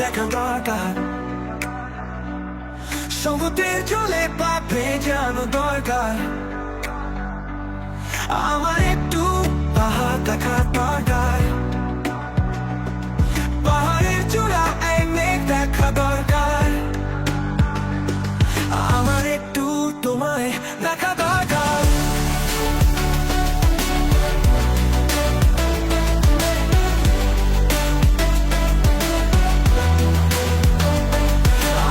দেখা দরকার, সমুদ্রের জলে পা ভেজানো দরকার। আমার একটু পাহাড় দেখা দরকার, পাহাড়ের চূড়া এই মেঘ দেখা দরকার। আমার একটু তোমায় দেখা দরকার।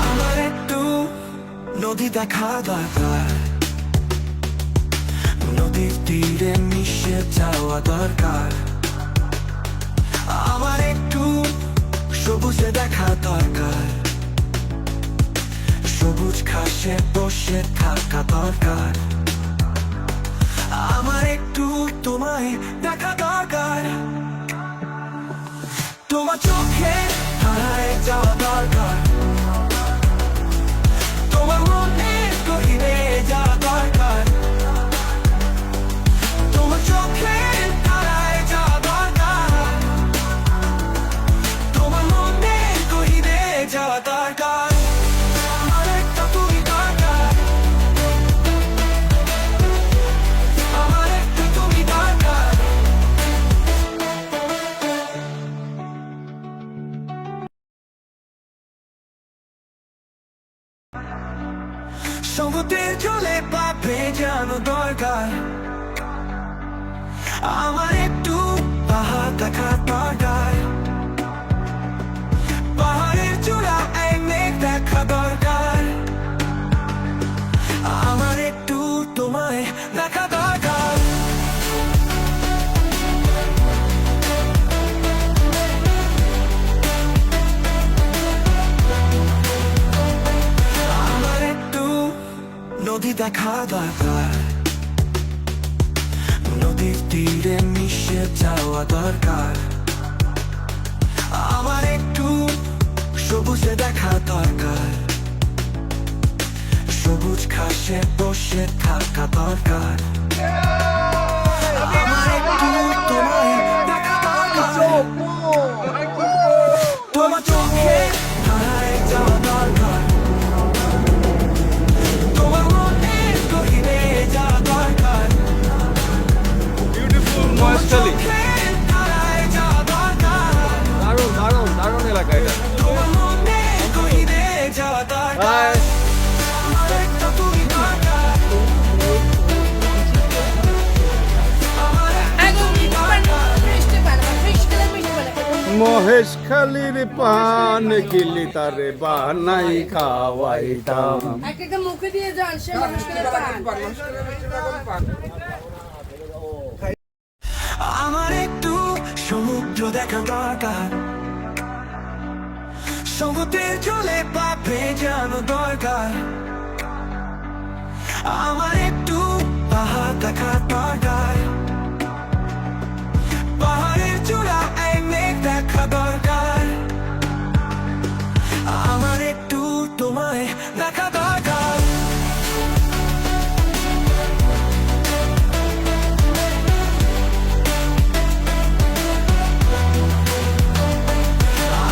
আমার একটু নদী দেখা দরকার, নদীর তীরে মিশে যাওয়া দরকার। আমার একটু সবুজে দেখা দরকার, সবুজ ঘাসে বসে থাকা দরকার। আমার একটু তোমায় দেখা দরকার, তোমার চোখে হারায় যাওয়া দরকার, তোমার মনে গভীরে যাওয়া দরকার। তোমার চোখে হারায় যাওয়া দরকার, তোমার মনে গভীরে যাওয়া দরকার। আমার একটা তুমি দরকার, আমার একটা তুমি দরকার। সমুদ্রের জলে পা ভেজানো দরকার, আমার একটু পাহাড় দেখা দরকার, পাহাড়ের চূড়া এই মেঘ দেখা দরকার। আমার একটু তোমায় দেখা দরকার। আমার একটু নদী দেখা দরকার, নদীর তীরে মিশে যাওয়া দরকার। আমার একটু সবুজে দেখা দরকার, সবুজ ঘাসে বসে থাকা দরকার। আমার একটু তোমায় দেখা দরকার, তোমার চোখে হারায় যাওয়া দরকার, তোমার মনে গভীরে যাওয়া দরকার। মহেশখালী চোখে হারায় যাওয়া দরকার, দারুণ দারুণ দারুণ এলাকা এটা। তোমার মনে গভীরে যাওয়া দরকার। আমার একটা তুমি দরকার, আমার একটা তুমি দরকার। মহেশখালীর পান গিলি তারে বানাই খাওয়াইতাম। মুখে দিয়ে যান সে মানুষকে পান। আমার একটু সমুদ্র দেখা দরকার, সমুদ্রের জলে পা ভেজানো দরকার। আমার একটু পাহাড় দেখা দরকার, পাহাড়ের চূড়া এই মেঘ দেখা দরকার। আমার একটু তোমায় দেখা দরকার।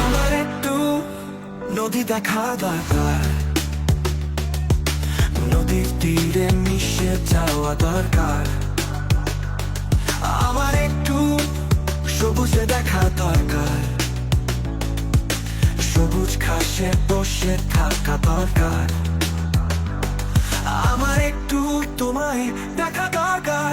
আমার একটু নদী দেখা দরকার, নদীর তীরে মিশে যাওয়া দরকার। আমার একটু সবুজে দেখা দরকার, সবুজ ঘাসে বসে থাকা দরকার। আমার একটু তোমায় দেখা দরকার।